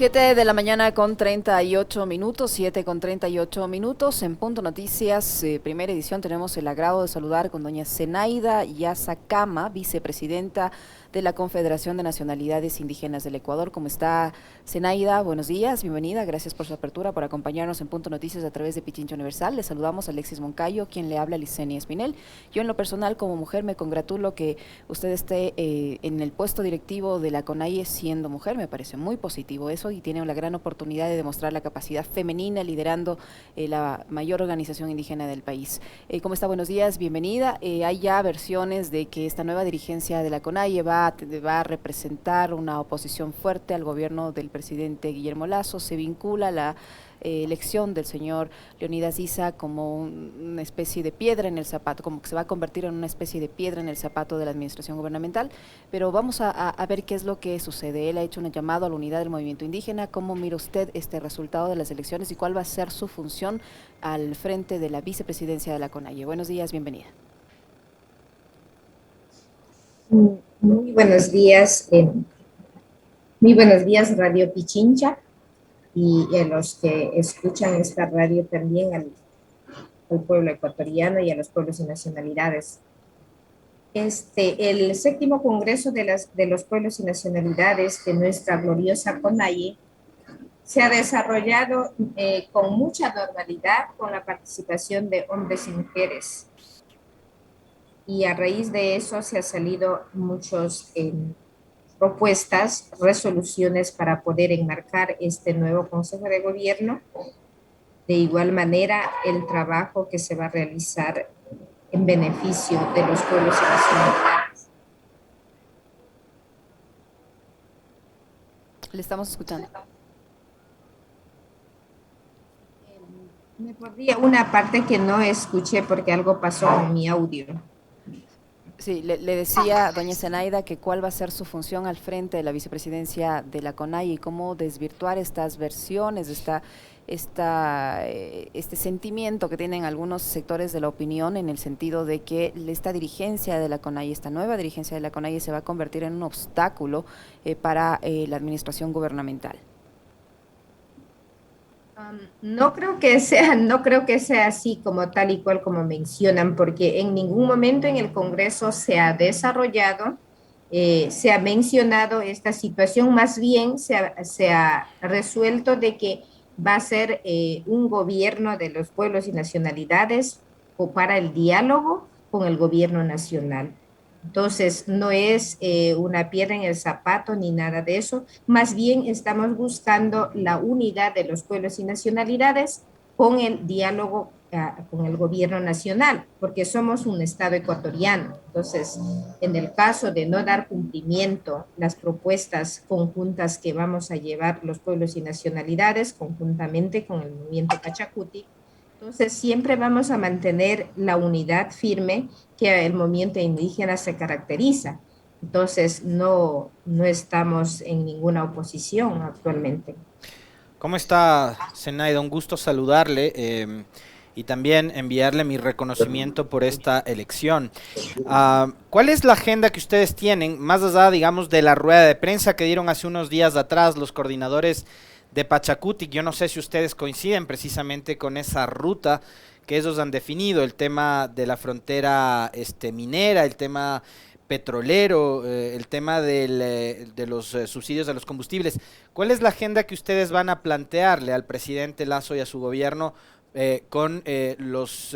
7 de la mañana con 38 minutos, 7 con 38 minutos. En Punto Noticias, primera edición, tenemos el agrado de saludar con doña Zenaida Yazacama, vicepresidenta de la Confederación de Nacionalidades Indígenas del Ecuador. ¿Cómo está, Zenaida? Buenos días, bienvenida, gracias por su apertura, por acompañarnos en Punto Noticias a través de Pichincha Universal. Le saludamos a Alexis Moncayo, quien le habla, Licenia Espinel. Yo en lo personal, como mujer, me congratulo que usted esté en el puesto directivo de la CONAIE siendo mujer. Me parece muy positivo eso y tiene la gran oportunidad de demostrar la capacidad femenina liderando la mayor organización indígena del país. ¿Cómo está? Buenos días, bienvenida. Hay ya versiones de que esta nueva dirigencia de la CONAIE va a representar una oposición fuerte al gobierno del presidente Guillermo Lasso. Se vincula a la elección del señor Leonidas Issa como una especie de piedra en el zapato, como que se va a convertir en una especie de piedra en el zapato de la administración gubernamental, pero vamos a ver qué es lo que sucede. Él ha hecho un llamado a la unidad del movimiento indígena. ¿Cómo mira usted este resultado de las elecciones y cuál va a ser su función al frente de la vicepresidencia de la CONAIE? Buenos días, bienvenida. Muy buenos días, Radio Pichincha y a los que escuchan esta radio también al pueblo ecuatoriano y a los pueblos y nacionalidades. El séptimo Congreso de los Pueblos y Nacionalidades de nuestra gloriosa CONAIE se ha desarrollado con mucha normalidad con la participación de hombres y mujeres. Y a raíz de eso se han salido muchos propuestas, resoluciones para poder enmarcar este nuevo Consejo de Gobierno. De igual manera, el trabajo que se va a realizar en beneficio de los pueblos y nacionalidades. Le estamos escuchando. Me podría una parte que no escuché porque algo pasó con mi audio. Sí, le decía doña Zenaida que cuál va a ser su función al frente de la vicepresidencia de la CONAIE y cómo desvirtuar estas versiones, este sentimiento que tienen algunos sectores de la opinión en el sentido de que esta dirigencia de la CONAIE, esta nueva dirigencia de la CONAIE se va a convertir en un obstáculo para la administración gubernamental. No creo que sea así como tal y cual como mencionan, porque en ningún momento en el Congreso se ha desarrollado, se ha mencionado esta situación, más bien se ha resuelto de que va a ser un gobierno de los pueblos y nacionalidades o para el diálogo con el gobierno nacional. Entonces, no es una piedra en el zapato ni nada de eso, más bien estamos buscando la unidad de los pueblos y nacionalidades con el diálogo con el gobierno nacional, porque somos un Estado ecuatoriano. Entonces, en el caso de no dar cumplimiento las propuestas conjuntas que vamos a llevar los pueblos y nacionalidades conjuntamente con el movimiento Pachacuti, entonces, siempre vamos a mantener la unidad firme que el movimiento indígena se caracteriza. Entonces, no estamos en ninguna oposición actualmente. ¿Cómo está, Zenaida? Un gusto saludarle y también enviarle mi reconocimiento por esta elección. ¿Cuál es la agenda que ustedes tienen, más allá, digamos, de la rueda de prensa que dieron hace unos días atrás los coordinadores de Pachacutic? Yo no sé si ustedes coinciden precisamente con esa ruta que ellos han definido, el tema de la frontera minera, el tema petrolero, el tema de los subsidios a los combustibles. ¿Cuál es la agenda que ustedes van a plantearle al presidente Lasso y a su gobierno con los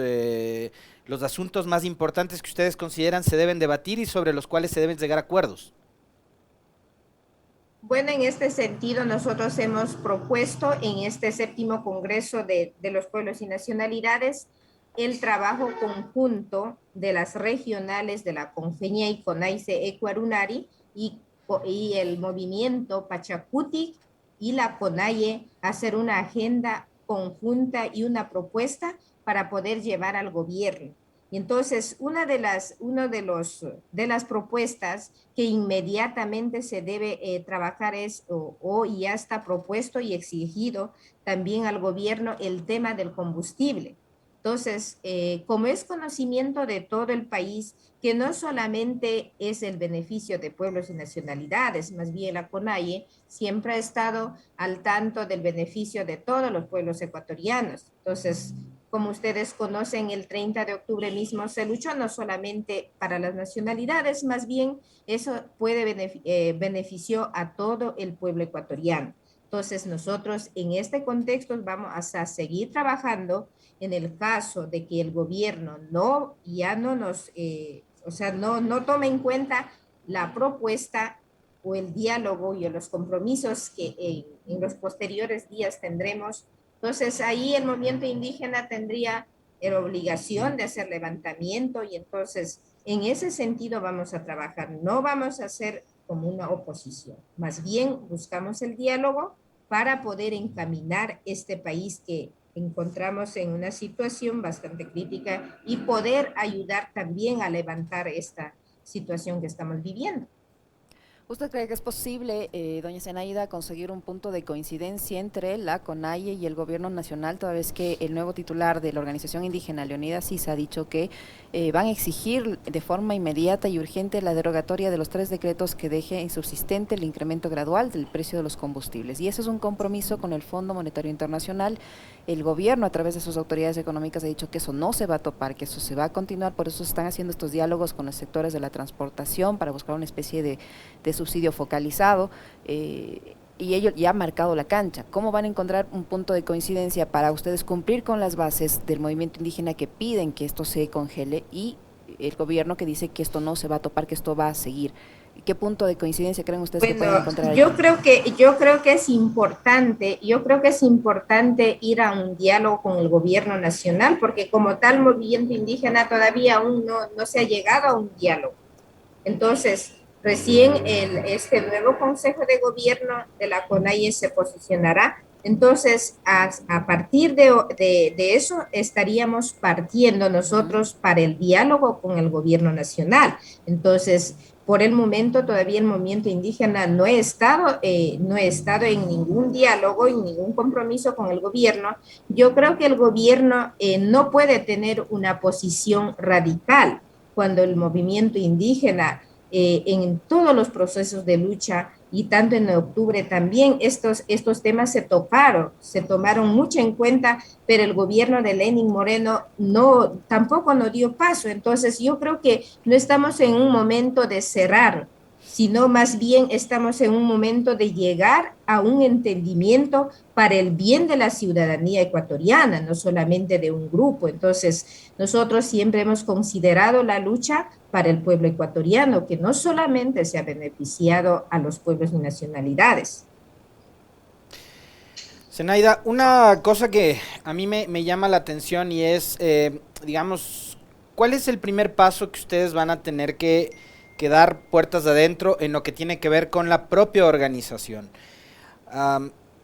asuntos más importantes que ustedes consideran se deben debatir y sobre los cuales se deben llegar a acuerdos? Bueno, en este sentido, nosotros hemos propuesto en este séptimo Congreso de los Pueblos y Nacionalidades el trabajo conjunto de las regionales de la CONFEña y CONAICE Ecuarunari y el movimiento Pachacutic y la CONAIE hacer una agenda conjunta y una propuesta para poder llevar al gobierno. Y entonces, de las propuestas que inmediatamente se debe trabajar o ya está propuesto y exigido también al gobierno el tema del combustible. Entonces, como es conocimiento de todo el país, que no solamente es el beneficio de pueblos y nacionalidades, más bien la CONAIE siempre ha estado al tanto del beneficio de todos los pueblos ecuatorianos. Entonces, como ustedes conocen, el 30 de octubre mismo se luchó no solamente para las nacionalidades, más bien eso benefició a todo el pueblo ecuatoriano. Entonces, nosotros en este contexto vamos a seguir trabajando en el caso de que el gobierno ya no nos, o sea, no tome en cuenta la propuesta o el diálogo y los compromisos que en los posteriores días tendremos. Entonces, ahí el movimiento indígena tendría la obligación de hacer levantamiento y entonces, en ese sentido vamos a trabajar. No vamos a hacer como una oposición, más bien buscamos el diálogo para poder encaminar este país que encontramos en una situación bastante crítica y poder ayudar también a levantar esta situación que estamos viviendo. ¿Usted cree que es posible, doña Zenaida, conseguir un punto de coincidencia entre la CONAIE y el gobierno nacional, toda vez que el nuevo titular de la organización indígena, Leonidas Issa, ha dicho que van a exigir de forma inmediata y urgente la derogatoria de los 3 decretos que deje insubsistente el incremento gradual del precio de los combustibles? Y ese es un compromiso con el Fondo Monetario Internacional. El gobierno, a través de sus autoridades económicas, ha dicho que eso no se va a topar, que eso se va a continuar. Por eso están haciendo estos diálogos con los sectores de la transportación para buscar una especie de subsidio focalizado, y ellos ya han marcado la cancha. ¿Cómo van a encontrar un punto de coincidencia para ustedes cumplir con las bases del movimiento indígena que piden que esto se congele y el gobierno que dice que esto no se va a topar, que esto va a seguir? ¿Qué punto de coincidencia creen ustedes que pueden encontrar allí? Yo creo que es importante, ir a un diálogo con el gobierno nacional, porque como tal movimiento indígena todavía aún no se ha llegado a un diálogo. Entonces, recién este nuevo Consejo de Gobierno de la CONAIE se posicionará. Entonces, a partir de eso, estaríamos partiendo nosotros para el diálogo con el gobierno nacional. Entonces, por el momento, todavía el movimiento indígena no ha estado en ningún diálogo, en ningún compromiso con el gobierno. Yo creo que el gobierno no puede tener una posición radical cuando el movimiento indígena en todos los procesos de lucha y tanto en octubre también estos temas se tomaron mucho en cuenta, pero el gobierno de Lenín Moreno tampoco nos dio paso. Entonces yo creo que no estamos en un momento de cerrar, sino más bien estamos en un momento de llegar a un entendimiento para el bien de la ciudadanía ecuatoriana, no solamente de un grupo. Entonces, nosotros siempre hemos considerado la lucha para el pueblo ecuatoriano, que no solamente se ha beneficiado a los pueblos y nacionalidades. Zenaida, una cosa que a mí me llama la atención y es, digamos, ¿cuál es el primer paso que ustedes van a tener que dar puertas adentro en lo que tiene que ver con la propia organización?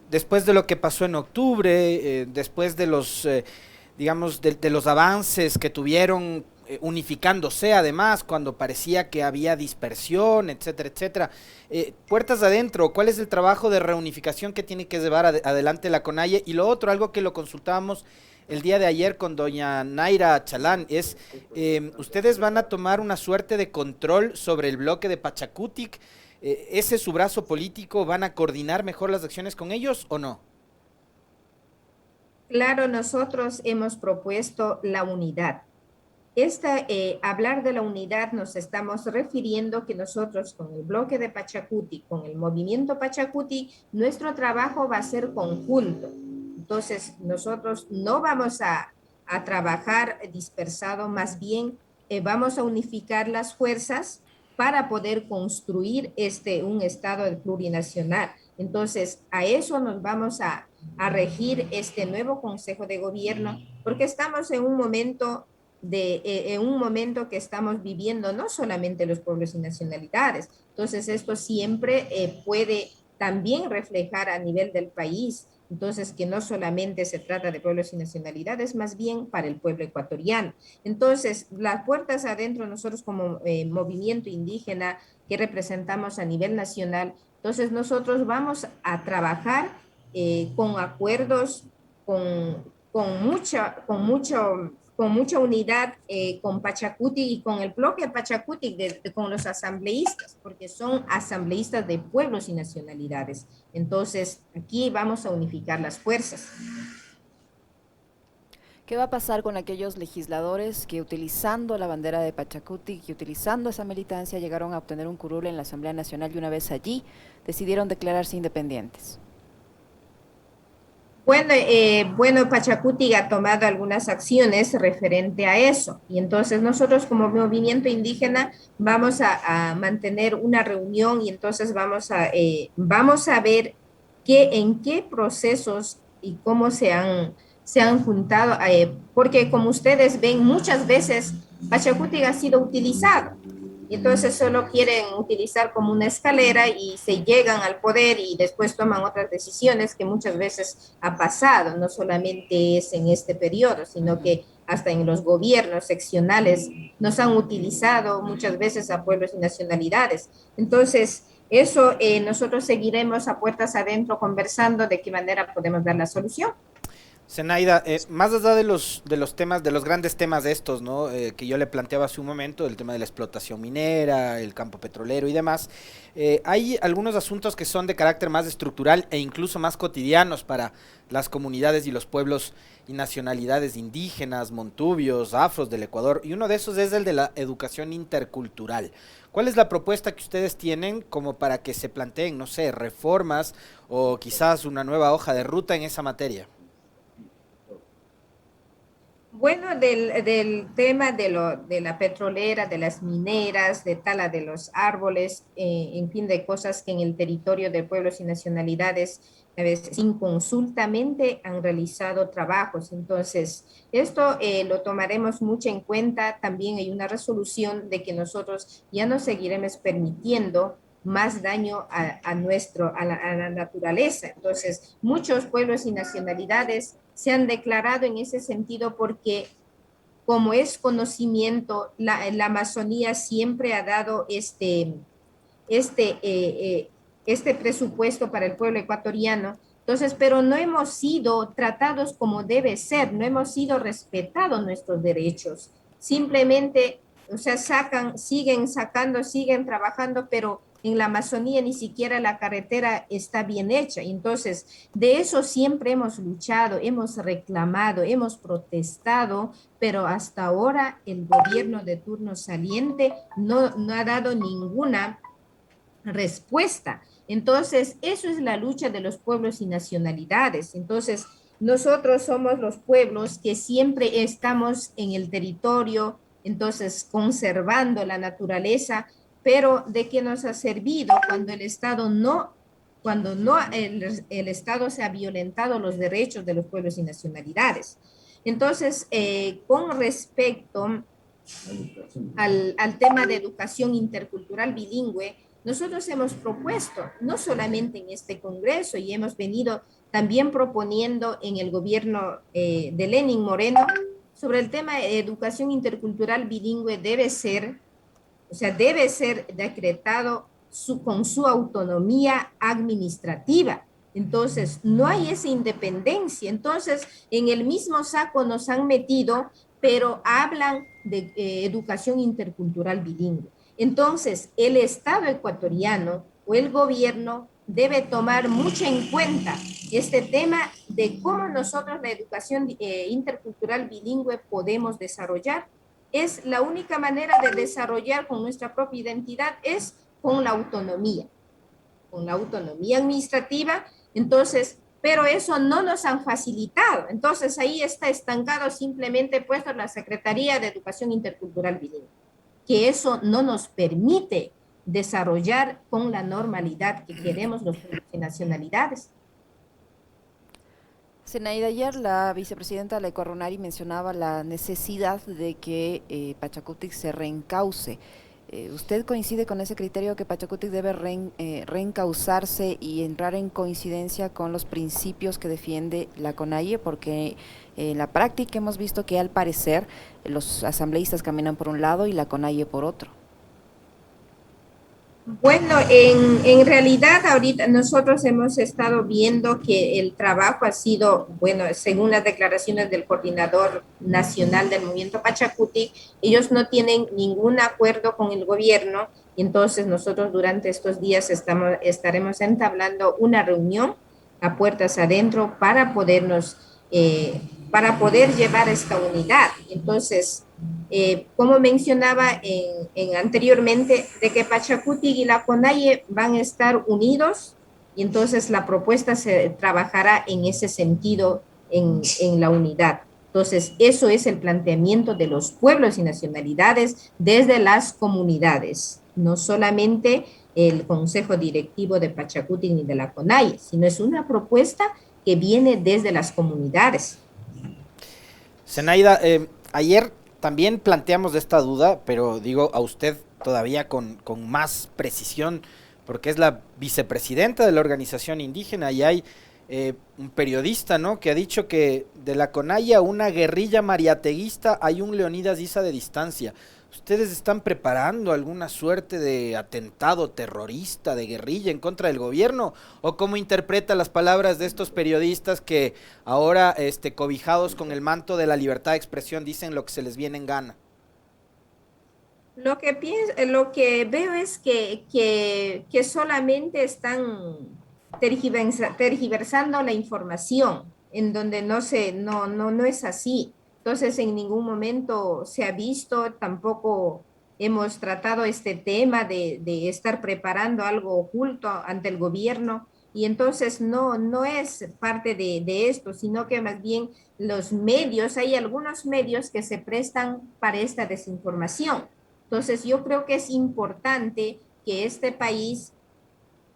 Después de lo que pasó en octubre, después de los, digamos, de los avances que tuvieron unificándose además, cuando parecía que había dispersión, etcétera, etcétera. Puertas adentro, ¿cuál es el trabajo de reunificación que tiene que llevar adelante la CONAIE? Y lo otro, algo que lo consultábamos el día de ayer con doña Naira Chalán, es, ustedes van a tomar una suerte de control sobre el bloque de Pachacutic. ¿Ese es su brazo político? ¿Van a coordinar mejor las acciones con ellos o no? Claro, nosotros hemos propuesto la unidad. Hablar de la unidad nos estamos refiriendo que nosotros con el bloque de Pachacuti, con el movimiento Pachacuti, nuestro trabajo va a ser conjunto. Entonces, nosotros no vamos a trabajar dispersado, más bien vamos a unificar las fuerzas para poder construir un Estado plurinacional. Entonces, a eso nos vamos a regir este nuevo Consejo de Gobierno, porque estamos en un momento que estamos viviendo no solamente los pueblos y nacionalidades. Entonces, esto siempre puede también reflejar a nivel del país. Entonces, que no solamente se trata de pueblos y nacionalidades, más bien para el pueblo ecuatoriano. Entonces, las puertas adentro, nosotros como movimiento indígena que representamos a nivel nacional, entonces nosotros vamos a trabajar con acuerdos, con con mucha unidad con Pachacutic y con el bloque Pachacutic, con los asambleístas, porque son asambleístas de pueblos y nacionalidades. Entonces, aquí vamos a unificar las fuerzas. ¿Qué va a pasar con aquellos legisladores que utilizando la bandera de Pachacutic y utilizando esa militancia llegaron a obtener un curul en la Asamblea Nacional y una vez allí decidieron declararse independientes? Bueno, Pachacutic ha tomado algunas acciones referente a eso y entonces nosotros como movimiento indígena vamos a mantener una reunión y entonces vamos a ver en qué procesos y cómo se han juntado, porque como ustedes ven, muchas veces Pachacutic ha sido utilizado. Entonces solo quieren utilizar como una escalera y se llegan al poder y después toman otras decisiones que muchas veces ha pasado, no solamente es en este periodo, sino que hasta en los gobiernos seccionales nos han utilizado muchas veces a pueblos y nacionalidades. Entonces, eso nosotros seguiremos a puertas adentro conversando de qué manera podemos dar la solución. Zenaida, más allá de los temas, de los grandes temas de estos, ¿no? Que yo le planteaba hace un momento, el tema de la explotación minera, el campo petrolero y demás, hay algunos asuntos que son de carácter más estructural e incluso más cotidianos para las comunidades y los pueblos y nacionalidades indígenas, montubios, afros del Ecuador, y uno de esos es el de la educación intercultural. ¿Cuál es la propuesta que ustedes tienen como para que se planteen, no sé, reformas o quizás una nueva hoja de ruta en esa materia? Bueno, del tema de la petrolera, de las mineras, de tala de los árboles, en fin, de cosas que en el territorio de pueblos y nacionalidades a veces inconsultamente han realizado trabajos. Entonces, esto lo tomaremos mucho en cuenta. También hay una resolución de que nosotros ya no seguiremos permitiendo más daño a la naturaleza. Entonces, muchos pueblos y nacionalidades se han declarado en ese sentido porque, como es conocimiento, la Amazonía siempre ha dado este, este presupuesto para el pueblo ecuatoriano. Entonces, pero no hemos sido tratados como debe ser, no hemos sido respetados nuestros derechos. Simplemente, o sea, siguen sacando, siguen trabajando, pero en la Amazonía ni siquiera la carretera está bien hecha. Entonces, de eso siempre hemos luchado, hemos reclamado, hemos protestado, pero hasta ahora el gobierno de turno saliente no ha dado ninguna respuesta. Entonces, eso es la lucha de los pueblos y nacionalidades. Entonces, nosotros somos los pueblos que siempre estamos en el territorio, entonces conservando la naturaleza, pero ¿de qué nos ha servido cuando el Estado no, el Estado se ha violentado los derechos de los pueblos y nacionalidades? Entonces, con respecto al tema de educación intercultural bilingüe, nosotros hemos propuesto, no solamente en este Congreso, y hemos venido también proponiendo en el gobierno de Lenín Moreno, sobre el tema de educación intercultural bilingüe debe ser decretado con su autonomía administrativa. Entonces, no hay esa independencia. Entonces, en el mismo saco nos han metido, pero hablan de educación intercultural bilingüe. Entonces, el Estado ecuatoriano o el gobierno debe tomar mucho en cuenta este tema de cómo nosotros la educación intercultural bilingüe podemos desarrollar. Es la única manera de desarrollar con nuestra propia identidad es con la autonomía administrativa. Entonces, pero eso no nos han facilitado. Entonces, ahí está estancado simplemente puesto la Secretaría de Educación Intercultural Bilingüe, que eso no nos permite desarrollar con la normalidad que queremos los pueblos y nacionalidades. Zenaida, ayer la vicepresidenta Leco Runari mencionaba la necesidad de que Pachacutic se reencauce. ¿Usted coincide con ese criterio que Pachacutic debe reencauzarse y entrar en coincidencia con los principios que defiende la CONAIE? Porque en la práctica hemos visto que al parecer los asambleístas caminan por un lado y la CONAIE por otro. Bueno, en realidad ahorita nosotros hemos estado viendo que el trabajo ha sido, bueno, según las declaraciones del coordinador nacional del movimiento Pachacuti, ellos no tienen ningún acuerdo con el gobierno y entonces nosotros durante estos días estaremos entablando una reunión a puertas adentro para poder llevar esta unidad. Entonces, como mencionaba anteriormente, de que Pachacuti y la CONAIE van a estar unidos y entonces la propuesta se trabajará en ese sentido en la unidad. Entonces, eso es el planteamiento de los pueblos y nacionalidades desde las comunidades, no solamente el Consejo Directivo de Pachacuti ni de la CONAIE, sino es una propuesta que viene desde las comunidades. Zenaida, ayer también planteamos esta duda, pero digo a usted todavía con más precisión, porque es la vicepresidenta de la organización indígena y hay un periodista, ¿no?, que ha dicho que de la Conaya una guerrilla mariateguista hay un Leonidas Issa de distancia. ¿Ustedes están preparando alguna suerte de atentado terrorista, de guerrilla en contra del gobierno? ¿O cómo interpreta las palabras de estos periodistas que ahora, cobijados con el manto de la libertad de expresión, dicen lo que se les viene en gana? Lo que veo es que solamente están tergiversando la información, en donde no es así. Entonces, en ningún momento se ha visto, tampoco hemos tratado este tema de estar preparando algo oculto ante el gobierno. Y entonces no es parte de esto, sino que más bien los medios, hay algunos medios que se prestan para esta desinformación. Entonces, yo creo que es importante que este país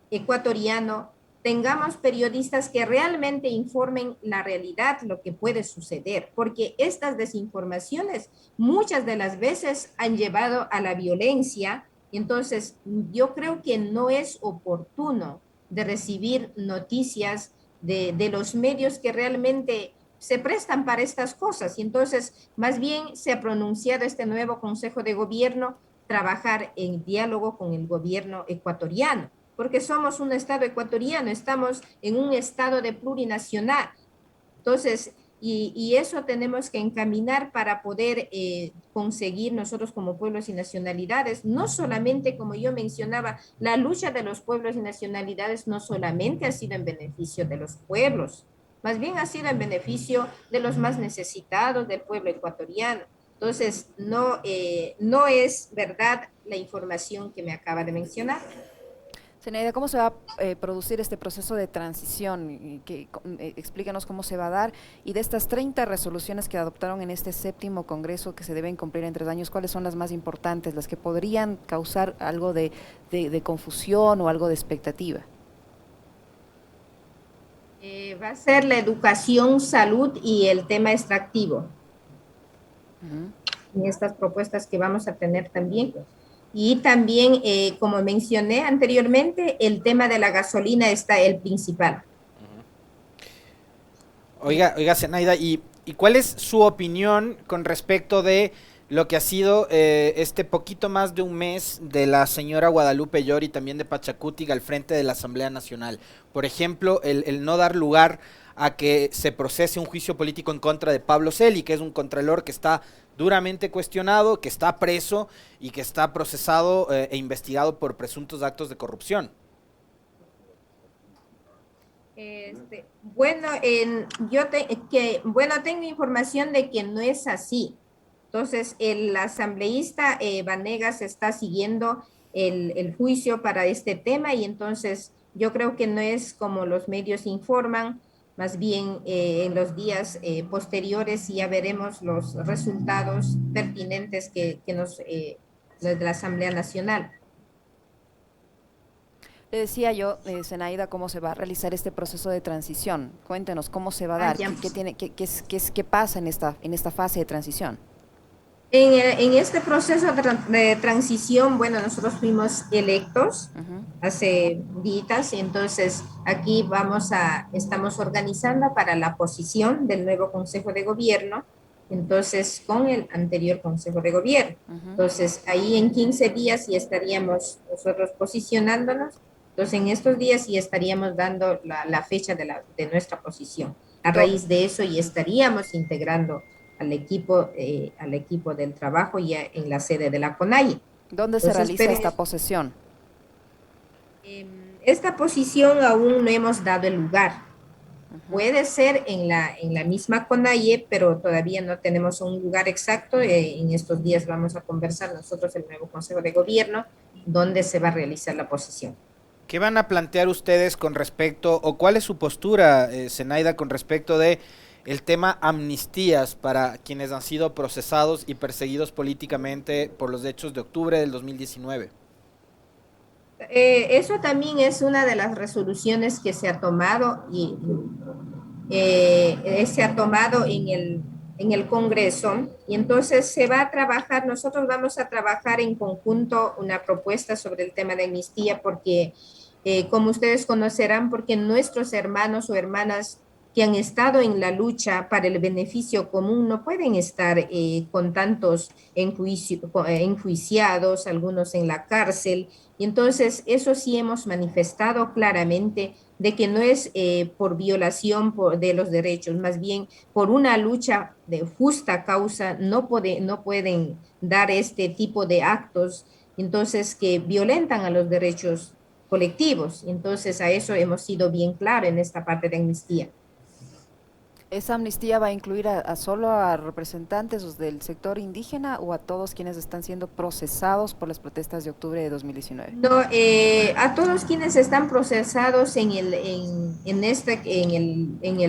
ecuatoriano tengamos periodistas que realmente informen la realidad, lo que puede suceder, porque estas desinformaciones muchas de las veces han llevado a la violencia. Y entonces, yo creo que no es oportuno de recibir noticias de los medios que realmente se prestan para estas cosas. Y entonces, más bien se ha pronunciado este nuevo Consejo de Gobierno trabajar en diálogo con el gobierno ecuatoriano, porque somos un Estado ecuatoriano, estamos en un Estado de plurinacional. Entonces, y eso tenemos que encaminar para poder conseguir nosotros como pueblos y nacionalidades, no solamente, como yo mencionaba, la lucha de los pueblos y nacionalidades no solamente ha sido en beneficio de los pueblos, más bien ha sido en beneficio de los más necesitados del pueblo ecuatoriano. Entonces, no es verdad la información que me acaba de mencionar. Zenaida, ¿cómo se va a producir este proceso de transición? Explícanos cómo se va a dar. Y de estas 30 resoluciones que adoptaron en este séptimo congreso que se deben cumplir en 3 años, ¿cuáles son las más importantes, las que podrían causar algo de confusión o algo de expectativa? Va a ser la educación, salud y el tema extractivo. En estas propuestas que vamos a tener también. Y también, como mencioné anteriormente, el tema de la gasolina está el principal. Oiga, Zenaida, ¿y cuál es su opinión con respecto de lo que ha sido este poquito más de un mes de la señora Guadalupe Llori, también de Pachacuti, al frente de la Asamblea Nacional? Por ejemplo, el no dar lugar a que se procese un juicio político en contra de Pablo Celi, que es un contralor que está duramente cuestionado, que está preso y que está procesado e investigado por presuntos actos de corrupción. Bueno, tengo información de que no es así. Entonces, el asambleísta Vanegas está siguiendo el juicio para este tema y entonces yo creo que no es como los medios informan, más bien en los días posteriores ya veremos los resultados pertinentes que nos de la Asamblea Nacional. Le decía yo, Zenaida, cómo se va a realizar este proceso de transición. Cuéntenos cómo se va a dar, qué pasa en esta fase de transición. En este proceso de transición, bueno, nosotros fuimos electos hace días y entonces aquí estamos organizando para la posición del nuevo Consejo de Gobierno entonces con el anterior Consejo de Gobierno. Entonces ahí en 15 días ya estaríamos nosotros posicionándonos, entonces en estos días ya estaríamos dando la fecha de nuestra posición. A raíz de eso ya estaríamos integrando al equipo del trabajo ya en la sede de la CONAIE. ¿Dónde se realiza esta posesión? Esta posición aún no hemos dado el lugar. Puede ser en la misma CONAIE, pero todavía no tenemos un lugar exacto. En estos días vamos a conversar nosotros, el nuevo Consejo de Gobierno, dónde se va a realizar la posesión. ¿Qué van a plantear ustedes con respecto, o cuál es su postura, Zenaida, con respecto de el tema amnistías para quienes han sido procesados y perseguidos políticamente por los hechos de octubre del 2019? Eso también es una de las resoluciones que se ha tomado y se ha tomado en el Congreso, y entonces se va a trabajar, nosotros vamos a trabajar en conjunto una propuesta sobre el tema de amnistía porque, como ustedes conocerán, porque nuestros hermanos o hermanas que han estado en la lucha para el beneficio común no pueden estar con tantos enjuiciados, algunos en la cárcel, y entonces eso sí hemos manifestado claramente de que no es por violación de los derechos, más bien por una lucha de justa causa, no pueden dar este tipo de actos, entonces que violentan a los derechos colectivos. Entonces a eso hemos sido bien claros en esta parte de amnistía. ¿Esa amnistía va a incluir a solo a representantes del sector indígena o a todos quienes están siendo procesados por las protestas de octubre de 2019? No, a todos quienes están procesados en el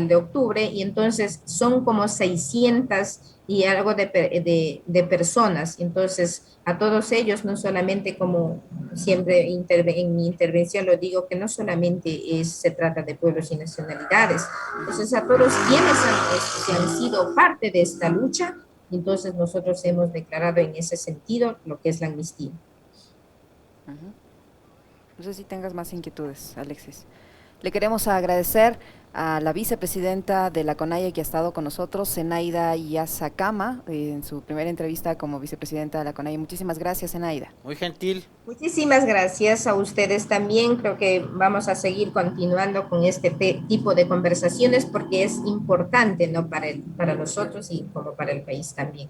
de octubre, y entonces son como 600 y algo de personas. Entonces, a todos ellos, no solamente, como siempre en mi intervención lo digo, que no solamente se trata de pueblos y nacionalidades. Entonces, a todos quienes han sido parte de esta lucha, entonces nosotros hemos declarado en ese sentido lo que es la amnistía. No sé si tengas más inquietudes, Alexis. Le queremos agradecer a la vicepresidenta de la CONAIE que ha estado con nosotros, Zenaida Yazakama, en su primera entrevista como vicepresidenta de la CONAIE. Muchísimas gracias, Zenaida. Muy gentil. Muchísimas gracias a ustedes también. Creo que vamos a seguir continuando con este tipo de conversaciones porque es importante, ¿no? Para nosotros y como para el país también.